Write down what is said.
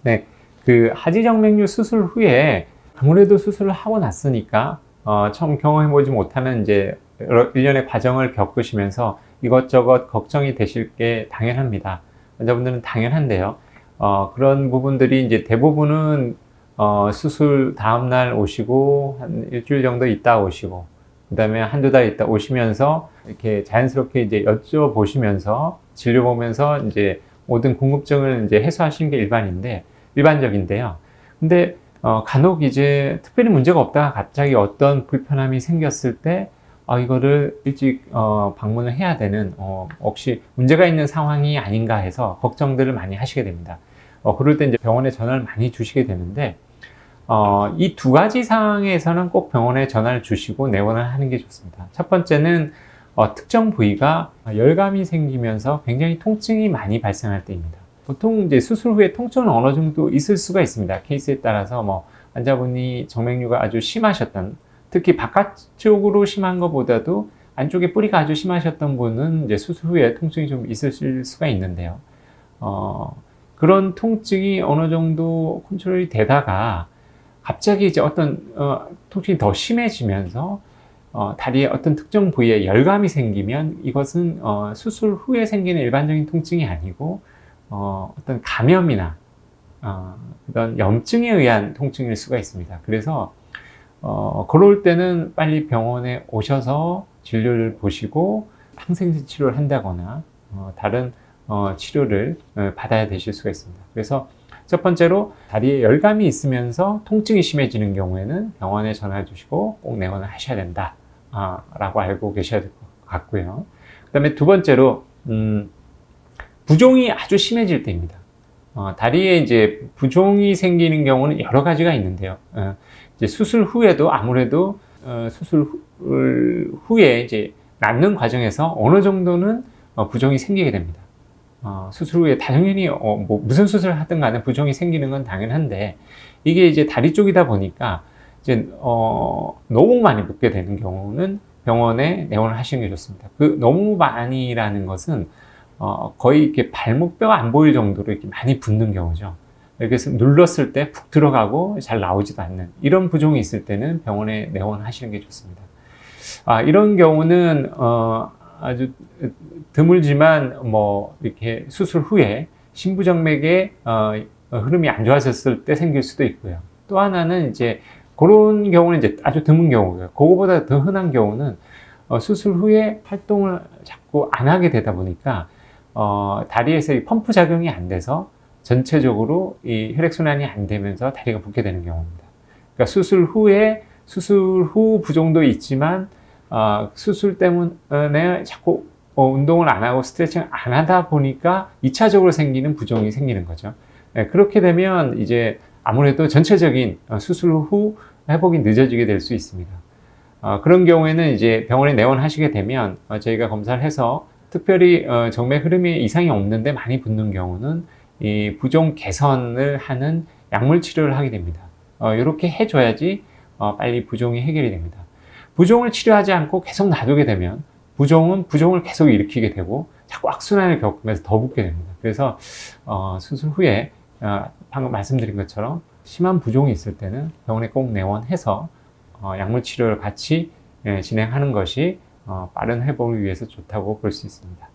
네, 그 하지정맥류 수술 후에 아무래도 수술을 하고 났으니까 처음 경험해보지 못하는 이제 일련의 과정을 겪으시면서 이것저것 걱정이 되실 게 당연합니다. 환자분들은 당연한데요. 그런 부분들이 이제 대부분은 수술 다음날 오시고 한 일주일 정도 있다 오시고 그 다음에 한두 달 있다 오시면서 이렇게 자연스럽게 이제 여쭤보시면서 진료 보면서 이제 모든 궁금증을 이제 해소하시는 게 일반적인데요. 근데 간혹 이제 특별히 문제가 없다가 갑자기 어떤 불편함이 생겼을 때 이거를 일찍 방문을 해야 되는 혹시 문제가 있는 상황이 아닌가 해서 걱정들을 많이 하시게 됩니다. 그럴 때 이제 병원에 전화를 많이 주시게 되는데 이 두 가지 상황에서는 꼭 병원에 전화를 주시고 내원을 하는 게 좋습니다. 첫 번째는 특정 부위가 열감이 생기면서 굉장히 통증이 많이 발생할 때입니다. 보통 이제 수술 후에 통증은 어느 정도 있을 수가 있습니다. 케이스에 따라서 뭐 환자분이 정맥류가 아주 심하셨던, 특히 바깥쪽으로 심한 것보다도 안쪽에 뿌리가 아주 심하셨던 분은 이제 수술 후에 통증이 좀 있으실 수가 있는데요. 그런 통증이 어느 정도 컨트롤이 되다가 갑자기 이제 어떤 통증이 더 심해지면서 다리에 어떤 특정 부위에 열감이 생기면 이것은 수술 후에 생기는 일반적인 통증이 아니고 어떤 감염이나 그런 염증에 의한 통증일 수가 있습니다. 그래서 그럴 때는 빨리 병원에 오셔서 진료를 보시고 항생제 치료를 한다거나 다른 치료를 받아야 되실 수가 있습니다. 그래서 첫 번째로 다리에 열감이 있으면서 통증이 심해지는 경우에는 병원에 전화 주시고 꼭 내원을 하셔야 된다 라고 알고 계셔야 될 것 같고요. 그 다음에 두 번째로 부종이 아주 심해질 때입니다. 다리에 이제 부종이 생기는 경우는 여러 가지가 있는데요. 이제 수술 후에도 아무래도 수술 후에 이제 낫는 과정에서 어느 정도는 부종이 생기게 됩니다. 수술 후에 당연히 뭐 무슨 수술을 하든 간에 부종이 생기는 건 당연한데 이게 이제 다리 쪽이다 보니까 이제 너무 많이 붓게 되는 경우는 병원에 내원을 하시는 게 좋습니다. 그 너무 많이라는 것은 거의 이렇게 발목뼈가 안 보일 정도로 이렇게 많이 붓는 경우죠. 그래서 눌렀을 때 푹 들어가고 잘 나오지도 않는 이런 부종이 있을 때는 병원에 내원하시는 게 좋습니다. 이런 경우는 아주 드물지만 뭐 이렇게 수술 후에 신부정맥의 흐름이 안 좋아졌을 때 생길 수도 있고요. 또 하나는 이제 그런 경우는 이제 아주 드문 경우고요. 그거보다 더 흔한 경우는 수술 후에 활동을 자꾸 안 하게 되다 보니까 다리에서 이 펌프 작용이 안 돼서 전체적으로 이 혈액순환이 안 되면서 다리가 붓게 되는 경우입니다. 그러니까 수술 후 부종도 있지만 수술 때문에 자꾸 운동을 안 하고 스트레칭을 안 하다 보니까 2차적으로 생기는 부종이 생기는 거죠. 그렇게 되면 이제 아무래도 전체적인 수술 후 회복이 늦어지게 될 수 있습니다. 그런 경우에는 이제 병원에 내원하시게 되면 저희가 검사를 해서 특별히 정맥 흐름에 이상이 없는데 많이 붓는 경우는 이 부종 개선을 하는 약물 치료를 하게 됩니다. 이렇게 해줘야지 빨리 부종이 해결이 됩니다. 부종을 치료하지 않고 계속 놔두게 되면 부종은 부종을 계속 일으키게 되고 자꾸 악순환을 겪으면서 더 붓게 됩니다. 그래서 수술 후에 방금 말씀드린 것처럼 심한 부종이 있을 때는 병원에 꼭 내원해서 약물 치료를 같이 진행하는 것이 빠른 회복을 위해서 좋다고 볼 수 있습니다.